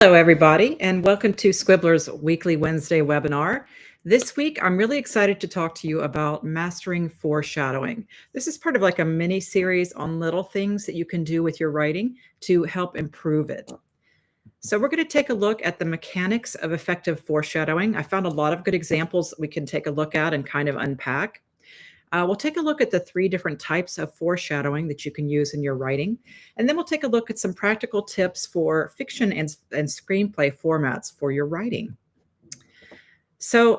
Hello, everybody, and welcome to Squibbler's weekly Wednesday webinar. This week, I'm really excited to talk to you about mastering foreshadowing. This is part of like a mini series on little things that you can do with your writing to help improve it. So we're going to take a look at the mechanics of effective foreshadowing. I found a lot of good examples that we can take a look at and kind of unpack. We'll take a look at the three different types of foreshadowing that you can use in your writing. And then we'll take a look at some practical tips for fiction and screenplay formats for your writing. So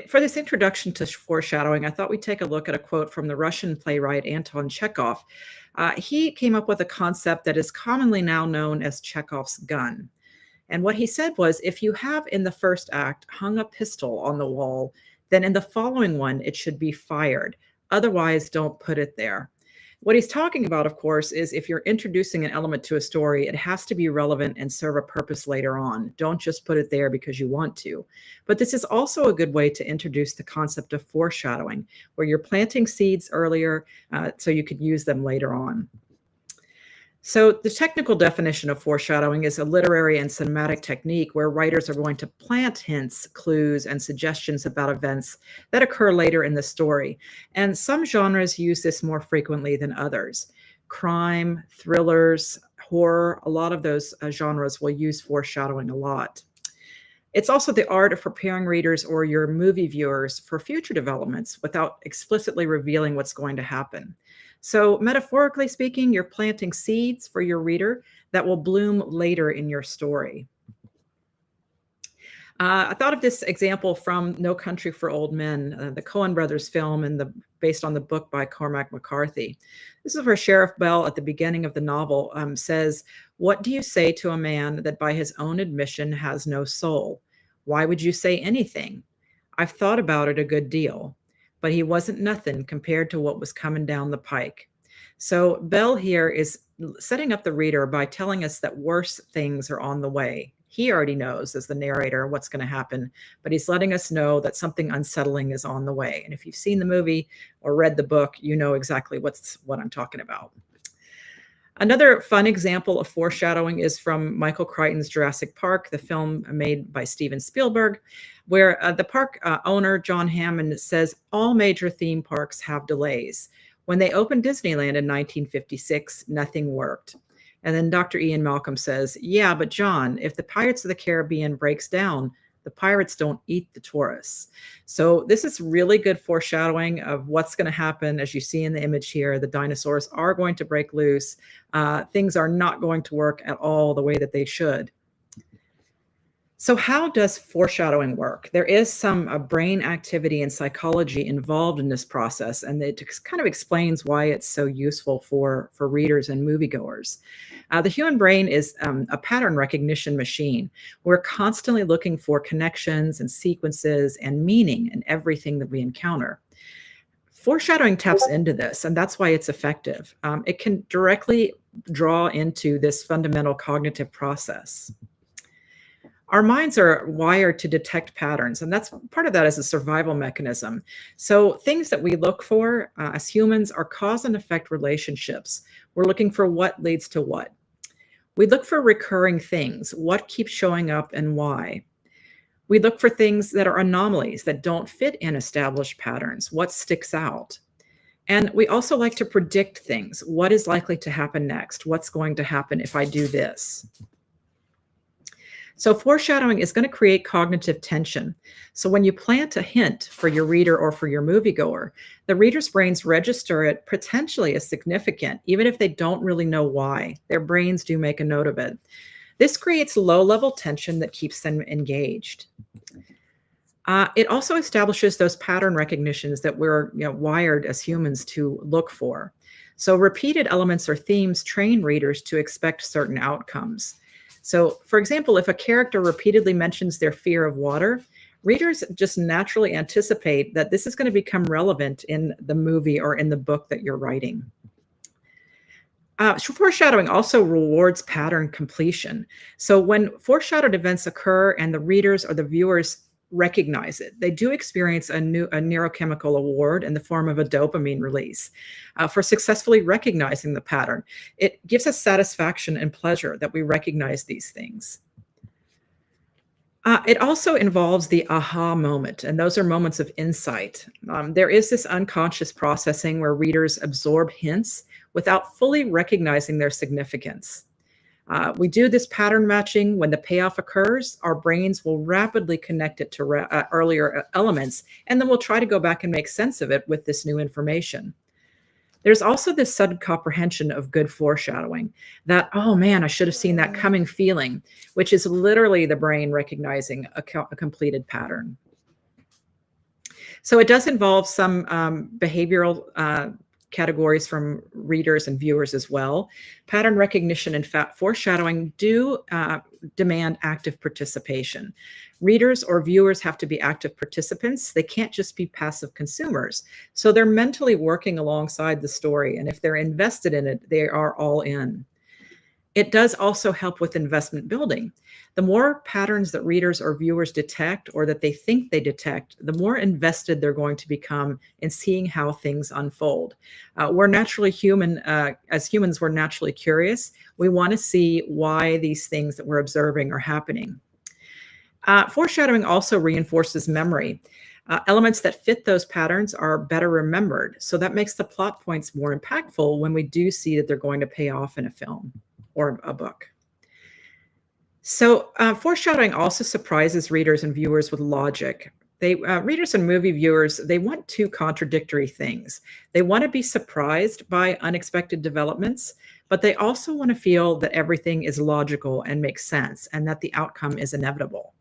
for this introduction to foreshadowing, I thought we'd take a look at a quote from the Russian playwright Anton Chekhov. He came up with a concept that is commonly now known as Chekhov's gun. And what he said was, if you have in the first act hung a pistol on the wall, then in the following one, it should be fired. Otherwise, don't put it there. What he's talking about, of course, is if you're introducing an element to a story, it has to be relevant and serve a purpose later on. Don't just put it there because you want to. But this is also a good way to introduce the concept of foreshadowing, where you're planting seeds earlier so you could use them later on. So the technical definition of foreshadowing is a literary and cinematic technique where writers are going to plant hints, clues, and suggestions about events that occur later in the story. And some genres use this more frequently than others. Crime, thrillers, horror, a lot of those genres will use foreshadowing a lot. It's also the art of preparing readers or your movie viewers for future developments without explicitly revealing what's going to happen. So metaphorically speaking, you're planting seeds for your reader that will bloom later in your story. I thought of this example from No Country for Old Men, the Coen brothers film and based on the book by Cormac McCarthy. This is where Sheriff Bell at the beginning of the novel says, "What do you say to a man that by his own admission has no soul? Why would you say anything? I've thought about it a good deal. But he wasn't nothing compared to what was coming down the pike." So Bell here is setting up the reader by telling us that worse things are on the way. He already knows, as the narrator, what's going to happen, but he's letting us know that something unsettling is on the way. And if you've seen the movie or read the book, you know exactly what I'm talking about. Another fun example of foreshadowing is from Michael Crichton's Jurassic Park, the film made by Steven Spielberg, where the park owner, John Hammond, says all major theme parks have delays. When they opened Disneyland in 1956, nothing worked. And then Dr. Ian Malcolm says, "Yeah, but John, if the Pirates of the Caribbean breaks down, the pirates don't eat the tourists." So this is really good foreshadowing of what's going to happen. As you see in the image here, the dinosaurs are going to break loose. Things are not going to work at all the way that they should. So how does foreshadowing work? There is some brain activity and psychology involved in this process, and it kind of explains why it's so useful for readers and moviegoers. The human brain is a pattern recognition machine. We're constantly looking for connections and sequences and meaning in everything that we encounter. Foreshadowing taps into this, and that's why it's effective. It can directly draw into this fundamental cognitive process. Our minds are wired to detect patterns, and that's part of that is a survival mechanism. So things that we look for as humans are cause and effect relationships. We're looking for what leads to what. We look for recurring things, what keeps showing up and why. We look for things that are anomalies that don't fit in established patterns, what sticks out. And we also like to predict things. What is likely to happen next? What's going to happen if I do this? So foreshadowing is going to create cognitive tension. So when you plant a hint for your reader or for your moviegoer, the reader's brains register it potentially as significant, even if they don't really know why. Their brains do make a note of it. This creates low-level tension that keeps them engaged. It also establishes those pattern recognitions that we're wired as humans to look for. So repeated elements or themes train readers to expect certain outcomes. So, for example, if a character repeatedly mentions their fear of water, readers just naturally anticipate that this is going to become relevant in the movie or in the book that you're writing. Foreshadowing also rewards pattern completion. So when foreshadowed events occur and the readers or the viewers recognize it, they do experience a neurochemical award in the form of a dopamine release for successfully recognizing the pattern. It gives us satisfaction and pleasure that we recognize these things. It also involves the aha moment, and those are moments of insight. There is this unconscious processing where readers absorb hints without fully recognizing their significance. We do this pattern matching when the payoff occurs. Our brains will rapidly connect it to earlier elements, and then we'll try to go back and make sense of it with this new information. There's also this sudden comprehension of good foreshadowing, that, oh man, I should have seen that coming feeling, which is literally the brain recognizing a completed pattern. So it does involve some behavioral categories from readers and viewers as well. Pattern recognition and foreshadowing do demand active participation. Readers or viewers have to be active participants. They can't just be passive consumers. So they're mentally working alongside the story. And if they're invested in it, they are all in. It does also help with investment building. The more patterns that readers or viewers detect or that they think they detect, the more invested they're going to become in seeing how things unfold. We're naturally human. As humans, we're naturally curious. We want to see why these things that we're observing are happening. Foreshadowing also reinforces memory. Elements that fit those patterns are better remembered. So that makes the plot points more impactful when we do see that they're going to pay off in a film or a book. So foreshadowing also surprises readers and viewers with logic. Readers and movie viewers, they want two contradictory things. They want to be surprised by unexpected developments, but they also want to feel that everything is logical and makes sense and that the outcome is inevitable.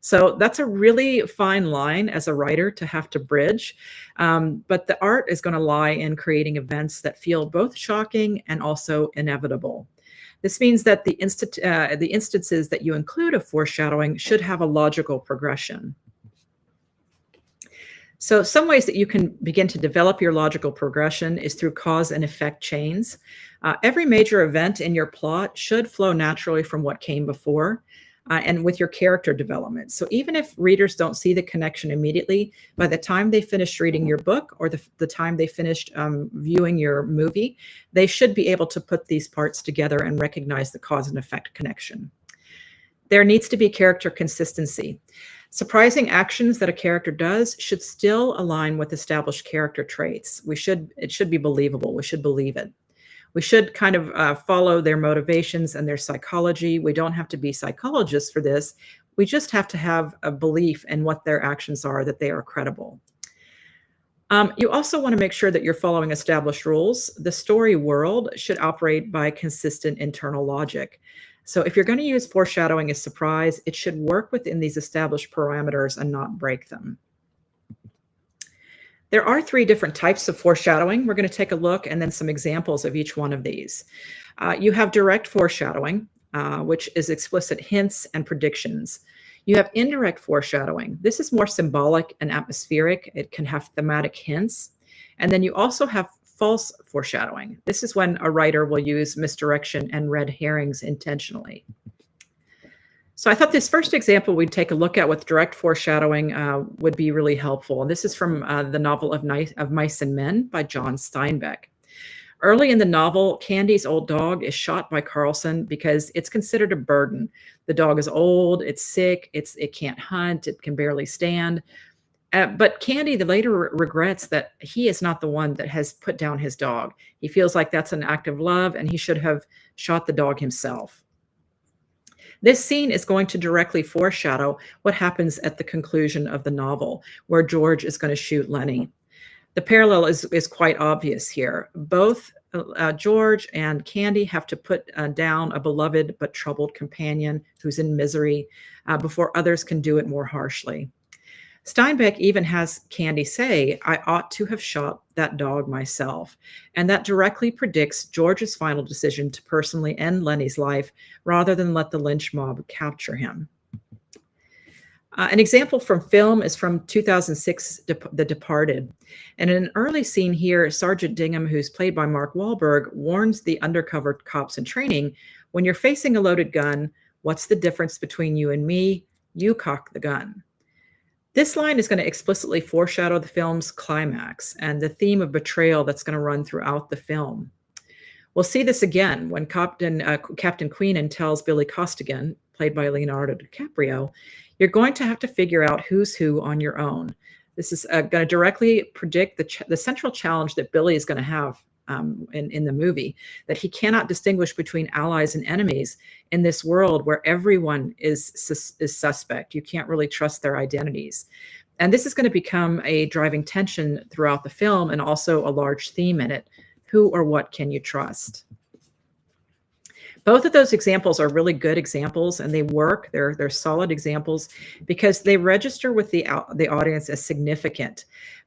So that's a really fine line as a writer to have to bridge. But the art is going to lie in creating events that feel both shocking and also inevitable. This means that the instances that you include of foreshadowing should have a logical progression. So some ways that you can begin to develop your logical progression is through cause and effect chains. Every major event in your plot should flow naturally from what came before. And with your character development. So even if readers don't see the connection immediately, by the time they finished reading your book or the time they finished viewing your movie, they should be able to put these parts together and recognize the cause and effect connection. There needs to be character consistency. Surprising actions that a character does should still align with established character traits. It should be believable. We should believe it. We should kind of follow their motivations and their psychology. We don't have to be psychologists for this. We just have to have a belief in what their actions are, that they are credible. You also want to make sure that you're following established rules. The story world should operate by consistent internal logic. So if you're going to use foreshadowing as surprise, it should work within these established parameters and not break them. There are 3 different types of foreshadowing. We're going to take a look and then some examples of each one of these. You have direct foreshadowing, which is explicit hints and predictions. You have indirect foreshadowing. This is more symbolic and atmospheric. It can have thematic hints. And then you also have false foreshadowing. This is when a writer will use misdirection and red herrings intentionally. So I thought this first example we'd take a look at with direct foreshadowing would be really helpful. And this is from the novel of Mice and Men by John Steinbeck. Early in the novel, Candy's old dog is shot by Carlson because it's considered a burden. The dog is old, it's sick, it can't hunt, it can barely stand. But Candy later regrets that he is not the one that has put down his dog. He feels like that's an act of love and he should have shot the dog himself. This scene is going to directly foreshadow what happens at the conclusion of the novel, where George is going to shoot Lenny. The parallel is quite obvious here. Both George and Candy have to put down a beloved but troubled companion who's in misery before others can do it more harshly. Steinbeck even has Candy say, "I ought to have shot that dog myself." And that directly predicts George's final decision to personally end Lenny's life rather than let the lynch mob capture him. An example from film is from 2006, The Departed. And in an early scene here, Sergeant Dingham, who's played by Mark Wahlberg, warns the undercover cops in training, "When you're facing a loaded gun, what's the difference between you and me? You cock the gun." This line is going to explicitly foreshadow the film's climax and the theme of betrayal that's going to run throughout the film. We'll see this again when Captain Queenan tells Billy Costigan, played by Leonardo DiCaprio, you're going to have to figure out who's who on your own. This is going to directly predict the central challenge that Billy is going to have in the movie, that he cannot distinguish between allies and enemies in this world where everyone is suspect. You can't really trust their identities. And this is going to become a driving tension throughout the film and also a large theme in it. Who or what can you trust? Both of those examples are really good examples, and they work. They're solid examples because they register with the audience as significant.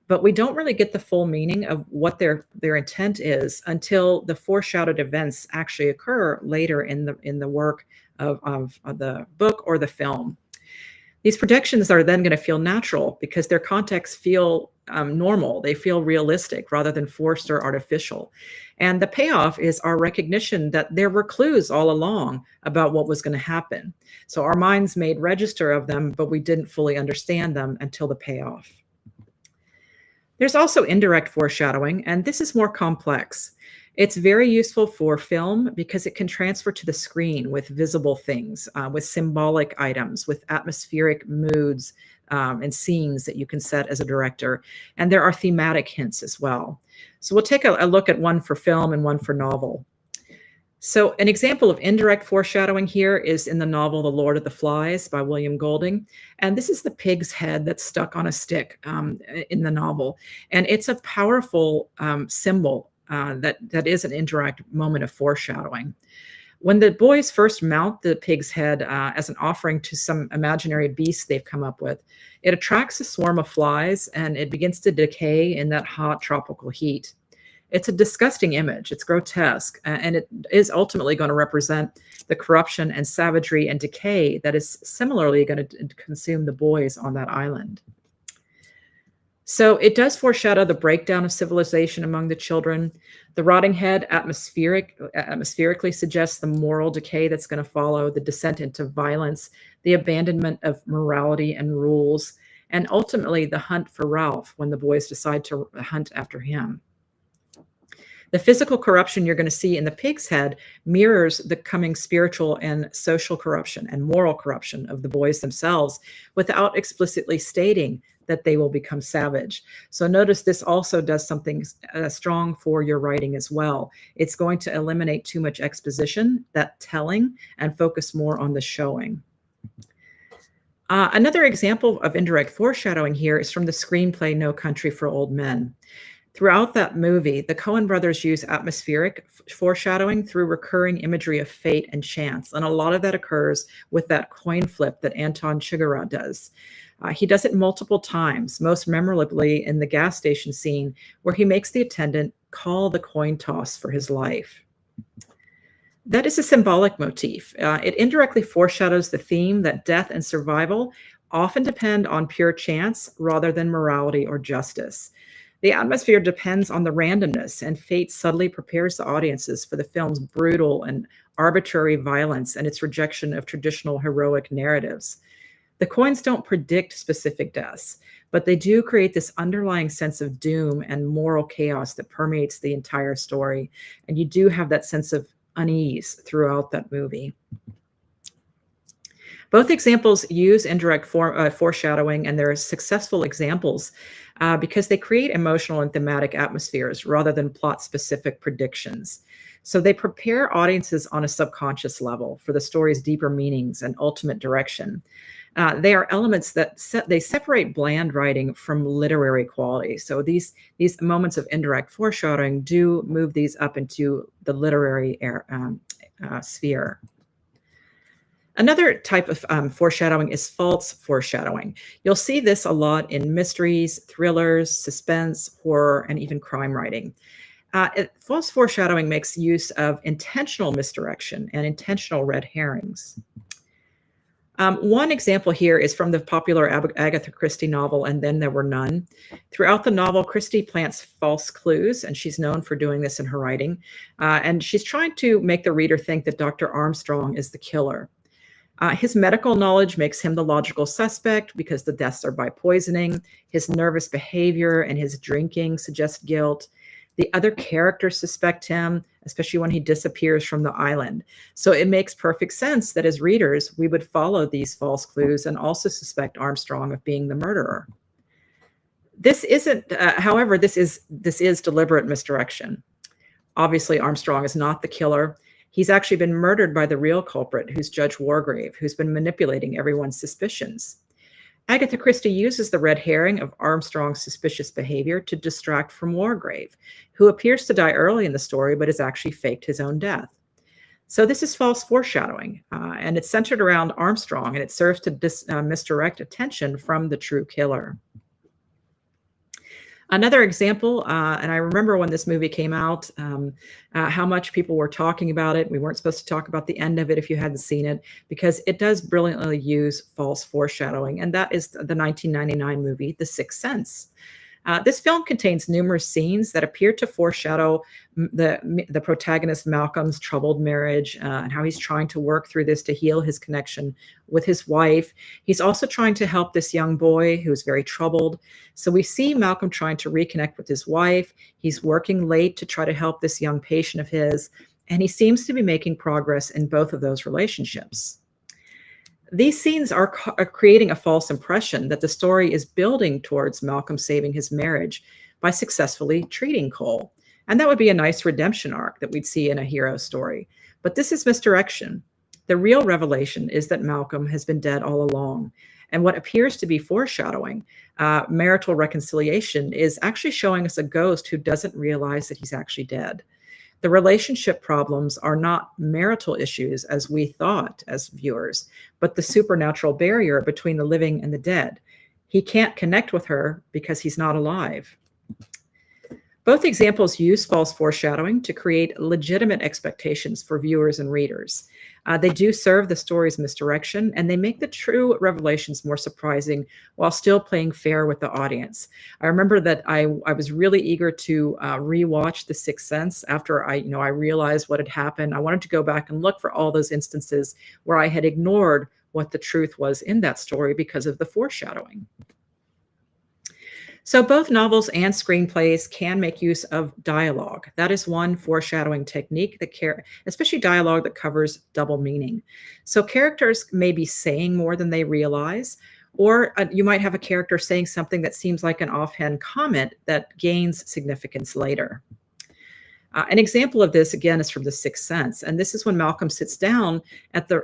But we don't really get the full meaning of what their intent is until the foreshadowed events actually occur later in the work of the book or the film. These predictions are then going to feel natural because their contexts feel normal. They feel realistic rather than forced or artificial. And the payoff is our recognition that there were clues all along about what was going to happen. So our minds made register of them, but we didn't fully understand them until the payoff. There's also indirect foreshadowing, and this is more complex. It's very useful for film because it can transfer to the screen with visible things, with symbolic items, with atmospheric moods and scenes that you can set as a director. And there are thematic hints as well. So we'll take a look at one for film and one for novel. So an example of indirect foreshadowing here is in the novel The Lord of the Flies by William Golding. And this is the pig's head that's stuck on a stick in the novel. And it's a powerful symbol that is an indirect moment of foreshadowing. When the boys first mount the pig's head as an offering to some imaginary beast they've come up with, it attracts a swarm of flies and it begins to decay in that hot tropical heat. It's a disgusting image. It's grotesque, and it is ultimately going to represent the corruption and savagery and decay that is similarly going to consume the boys on that island. So it does foreshadow the breakdown of civilization among the children. The rotting head atmospherically suggests the moral decay that's going to follow, the descent into violence, the abandonment of morality and rules, and ultimately the hunt for Ralph when the boys decide to hunt after him. The physical corruption you're going to see in the pig's head mirrors the coming spiritual and social corruption and moral corruption of the boys themselves without explicitly stating that they will become savage. So notice this also does something strong for your writing as well. It's going to eliminate too much exposition, that telling, and focus more on the showing. Another example of indirect foreshadowing here is from the screenplay No Country for Old Men. Throughout that movie, the Coen brothers use atmospheric foreshadowing through recurring imagery of fate and chance. And a lot of that occurs with that coin flip that Anton Chigurh does. He does it multiple times, most memorably in the gas station scene where he makes the attendant call the coin toss for his life. That is a symbolic motif. It indirectly foreshadows the theme that death and survival often depend on pure chance rather than morality or justice. The atmosphere depends on the randomness, and fate subtly prepares the audiences for the film's brutal and arbitrary violence and its rejection of traditional heroic narratives. The coins don't predict specific deaths, but they do create this underlying sense of doom and moral chaos that permeates the entire story. And you do have that sense of unease throughout that movie. Both examples use indirect foreshadowing, and they're successful examples because they create emotional and thematic atmospheres rather than plot-specific predictions. So they prepare audiences on a subconscious level for the story's deeper meanings and ultimate direction. They are elements that they separate bland writing from literary quality. So these moments of indirect foreshadowing do move these up into the literary sphere. Another type of foreshadowing is false foreshadowing. You'll see this a lot in mysteries, thrillers, suspense, horror, and even crime writing. False foreshadowing makes use of intentional misdirection and intentional red herrings. One example here is from the popular Agatha Christie novel, And Then There Were None. Throughout the novel, Christie plants false clues, and she's known for doing this in her writing. And she's trying to make the reader think that Dr. Armstrong is the killer. His medical knowledge makes him the logical suspect because the deaths are by poisoning. His nervous behavior and his drinking suggest guilt. The other characters suspect him, especially when he disappears from the island. So it makes perfect sense that as readers, we would follow these false clues and also suspect Armstrong of being the murderer. This isn't, however, this is deliberate misdirection. Obviously, Armstrong is not the killer. He's actually been murdered by the real culprit, who's Judge Wargrave, who's been manipulating everyone's suspicions. Agatha Christie uses the red herring of Armstrong's suspicious behavior to distract from Wargrave, who appears to die early in the story but has actually faked his own death. So this is false foreshadowing, and it's centered around Armstrong, and it serves to misdirect attention from the true killer. Another example, and I remember when this movie came out, how much people were talking about it. We weren't supposed to talk about the end of it if you hadn't seen it, because it does brilliantly use false foreshadowing, and that is the 1999 movie, The Sixth Sense. This film contains numerous scenes that appear to foreshadow the protagonist Malcolm's troubled marriage, and how he's trying to work through this to heal his connection with his wife. He's also trying to help this young boy who's very troubled. So we see Malcolm trying to reconnect with his wife. He's working late to try to help this young patient of his, and he seems to be making progress in both of those relationships. These scenes are creating a false impression that the story is building towards Malcolm saving his marriage by successfully treating Cole. And that would be a nice redemption arc that we'd see in a hero story. But this is misdirection. The real revelation is that Malcolm has been dead all along. And what appears to be foreshadowing, marital reconciliation, is actually showing us a ghost who doesn't realize that he's actually dead. The relationship problems are not marital issues as we thought as viewers, but the supernatural barrier between the living and the dead. He can't connect with her because he's not alive. Both examples use false foreshadowing to create legitimate expectations for viewers and readers. They do serve the story's misdirection, and they make the true revelations more surprising while still playing fair with the audience. I remember that I was really eager to rewatch The Sixth Sense after I realized what had happened. I wanted to go back and look for all those instances where I had ignored what the truth was in that story because of the foreshadowing. So both novels and screenplays can make use of dialogue. That is one foreshadowing technique, especially dialogue that covers double meaning. So characters may be saying more than they realize, or you might have a character saying something that seems like an offhand comment that gains significance later. An example of this, again, is from The Sixth Sense. And this is when Malcolm sits down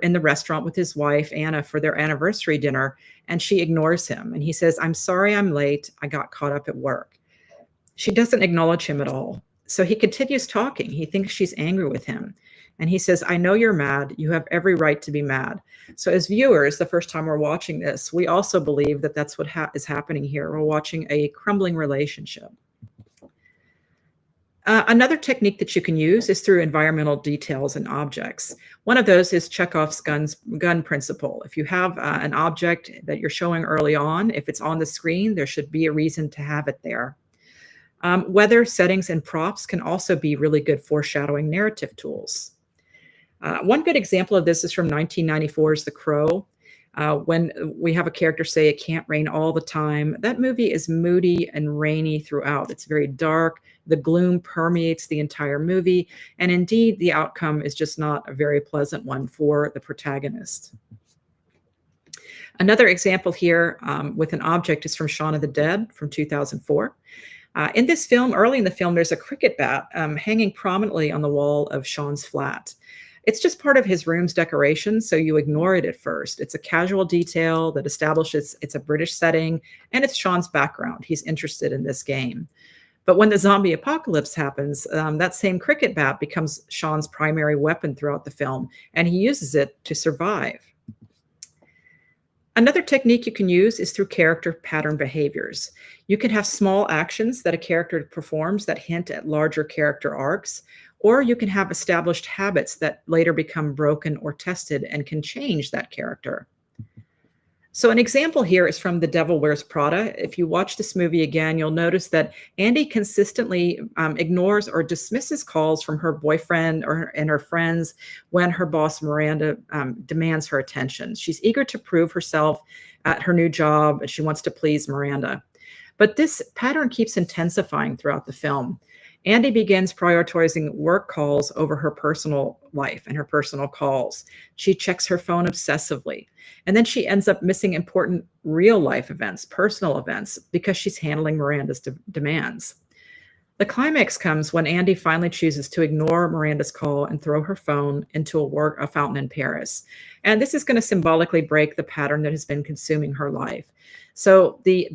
in the restaurant with his wife, Anna, for their anniversary dinner, and she ignores him. And he says, "I'm sorry I'm late. I got caught up at work." She doesn't acknowledge him at all. So he continues talking. He thinks she's angry with him. And he says, "I know you're mad. You have every right to be mad." So as viewers, the first time we're watching this, we also believe that that's what is happening here. We're watching a crumbling relationship. Another technique that you can use is through environmental details and objects. One of those is Chekhov's gun principle. If you have an object that you're showing early on, if it's on the screen, there should be a reason to have it there. Weather, settings, and props can also be really good foreshadowing narrative tools. One good example of this is from 1994's The Crow. When we have a character say, "It can't rain all the time." That movie is moody and rainy throughout. It's very dark. The gloom permeates the entire movie. And indeed, the outcome is just not a very pleasant one for the protagonist. Another example here with an object is from Shaun of the Dead from 2004. In this film, early in the film, there's a cricket bat hanging prominently on the wall of Shaun's flat. It's just part of his room's decoration, so you ignore it at first. It's a casual detail that establishes it's a British setting, and it's Shaun's background. He's interested in this game. But when the zombie apocalypse happens, that same cricket bat becomes Shaun's primary weapon throughout the film, and he uses it to survive. Another technique you can use is through character pattern behaviors. You can have small actions that a character performs that hint at larger character arcs, or you can have established habits that later become broken or tested and can change that character. So an example here is from The Devil Wears Prada. If you watch this movie again, you'll notice that Andy consistently ignores or dismisses calls from her boyfriend and her friends when her boss Miranda demands her attention. She's eager to prove herself at her new job, and she wants to please Miranda. But this pattern keeps intensifying throughout the film. Andy begins prioritizing work calls over her personal life and her personal calls. She checks her phone obsessively. And then she ends up missing important real life events, personal events, because she's handling Miranda's demands. The climax comes when Andy finally chooses to ignore Miranda's call and throw her phone into a fountain in Paris. And this is going to symbolically break the pattern that has been consuming her life. So the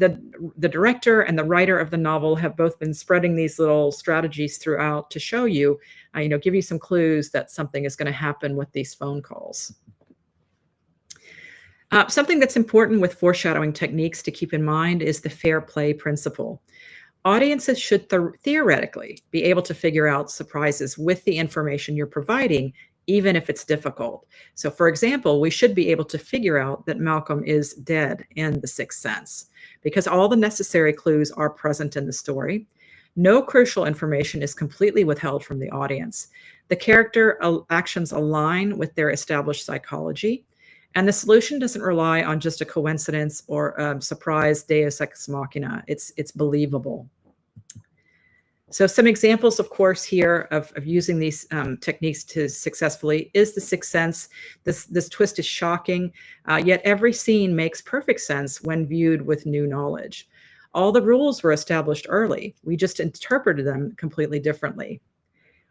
director and the writer of the novel have both been spreading these little strategies throughout to show you, give you some clues that something is going to happen with these phone calls. Something that's important with foreshadowing techniques to keep in mind is the fair play principle. Audiences should theoretically be able to figure out surprises with the information you're providing, even if it's difficult. So, for example, we should be able to figure out that Malcolm is dead in The Sixth Sense because all the necessary clues are present in the story. No crucial information is completely withheld from the audience. The character actions align with their established psychology, and the solution doesn't rely on just a coincidence or a surprise deus ex machina. It's believable. So some examples, of course, here of using these techniques to successfully is The Sixth Sense. This twist is shocking, yet every scene makes perfect sense when viewed with new knowledge. All the rules were established early. We just interpreted them completely differently.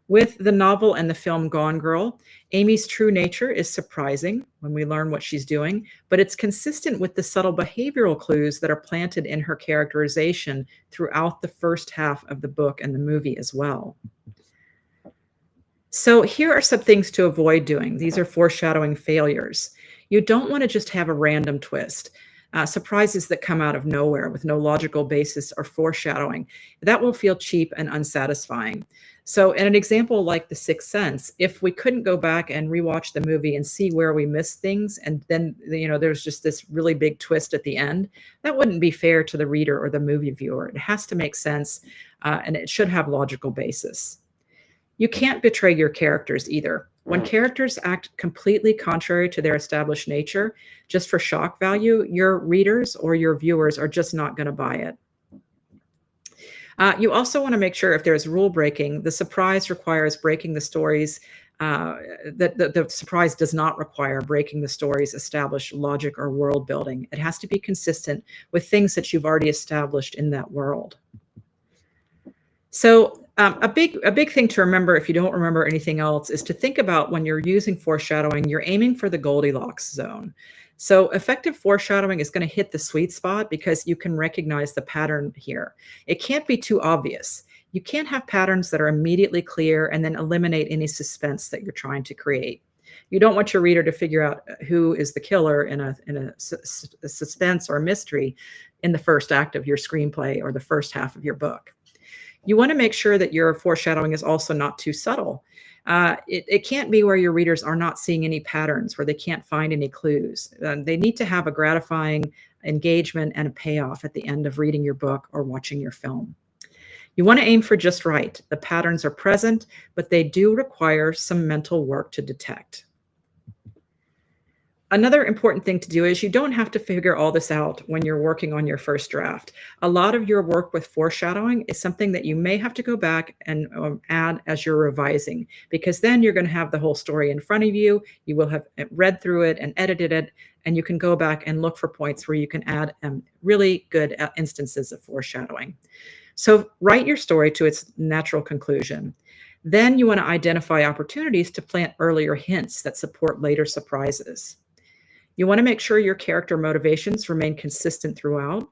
With the novel and the film Gone Girl, Amy's true nature is surprising when we learn what she's doing, but it's consistent with the subtle behavioral clues that are planted in her characterization throughout the first half of the book and the movie as well. So here are some things to avoid doing. These are foreshadowing failures. You don't want to just have a random twist. Surprises that come out of nowhere with no logical basis or foreshadowing. That will feel cheap and unsatisfying. So in an example like The Sixth Sense, if we couldn't go back and rewatch the movie and see where we missed things, and then there's just this really big twist at the end, that wouldn't be fair to the reader or the movie viewer. It has to make sense, and it should have logical basis. You can't betray your characters either. When characters act completely contrary to their established nature, just for shock value, your readers or your viewers are just not going to buy it. You also want to make sure if there's rule breaking, the surprise requires breaking the stories, that the surprise does not require breaking the story's established logic or world building. It has to be consistent with things that you've already established in that world. So a big thing to remember, if you don't remember anything else, is to think about when you're using foreshadowing, you're aiming for the Goldilocks zone. So effective foreshadowing is going to hit the sweet spot because you can recognize the pattern here. It can't be too obvious. You can't have patterns that are immediately clear and then eliminate any suspense that you're trying to create. You don't want your reader to figure out who is the killer in a suspense or mystery in the first act of your screenplay or the first half of your book. You want to make sure that your foreshadowing is also not too subtle. It can't be where your readers are not seeing any patterns, where they can't find any clues. They need to have a gratifying engagement and a payoff at the end of reading your book or watching your film. You want to aim for just right. The patterns are present, but they do require some mental work to detect. Another important thing to do is you don't have to figure all this out when you're working on your first draft. A lot of your work with foreshadowing is something that you may have to go back and add as you're revising, because then you're going to have the whole story in front of you. You will have read through it and edited it, and you can go back and look for points where you can add really good instances of foreshadowing. So write your story to its natural conclusion. Then you want to identify opportunities to plant earlier hints that support later surprises. You want to make sure your character motivations remain consistent throughout,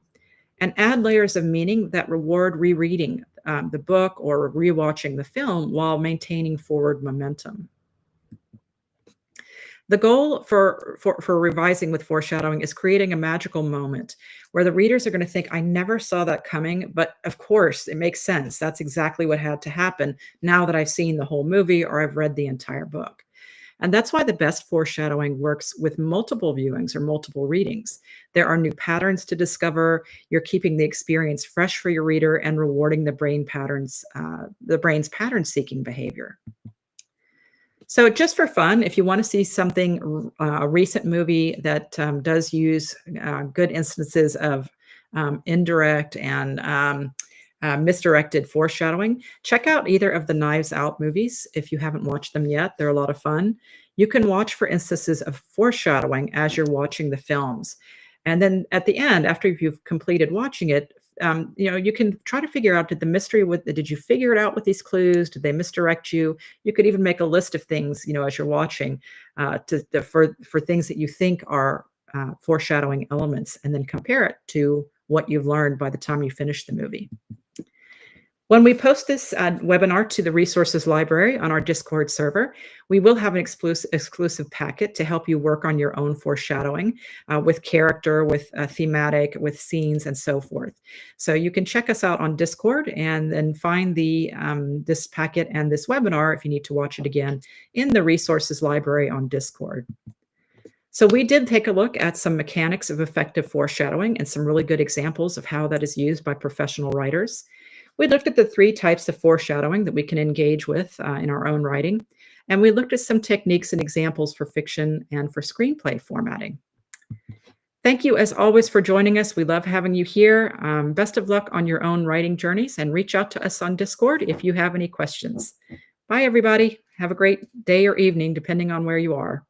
and add layers of meaning that reward rereading the book or rewatching the film while maintaining forward momentum. The goal for revising with foreshadowing is creating a magical moment where the readers are going to think, I never saw that coming, but of course it makes sense. That's exactly what had to happen now that I've seen the whole movie or I've read the entire book. And that's why the best foreshadowing works with multiple viewings or multiple readings. There are new patterns to discover. You're keeping the experience fresh for your reader and rewarding the brain's pattern-seeking behavior. So just for fun, if you want to see something, a recent movie that does use good instances of indirect and misdirected foreshadowing. Check out either of the Knives Out movies if you haven't watched them yet. They're a lot of fun. You can watch for instances of foreshadowing as you're watching the films. And then at the end, after you've completed watching it, you can try to figure out, did you figure it out with these clues? Did they misdirect you? You could even make a list of things, as you're watching, for things that you think are foreshadowing elements, and then compare it to what you've learned by the time you finish the movie. When we post this webinar to the resources library on our Discord server, we will have an exclusive packet to help you work on your own foreshadowing with character, with thematic, with scenes, and so forth. So you can check us out on Discord and then find this packet and this webinar, if you need to watch it again, in the resources library on Discord. So we did take a look at some mechanics of effective foreshadowing and some really good examples of how that is used by professional writers. We looked at the 3 types of foreshadowing that we can engage with in our own writing, and we looked at some techniques and examples for fiction and for screenplay formatting. Thank you, as always, for joining us. We love having you here. Best of luck on your own writing journeys, and reach out to us on Discord if you have any questions. Bye, everybody. Have a great day or evening, depending on where you are.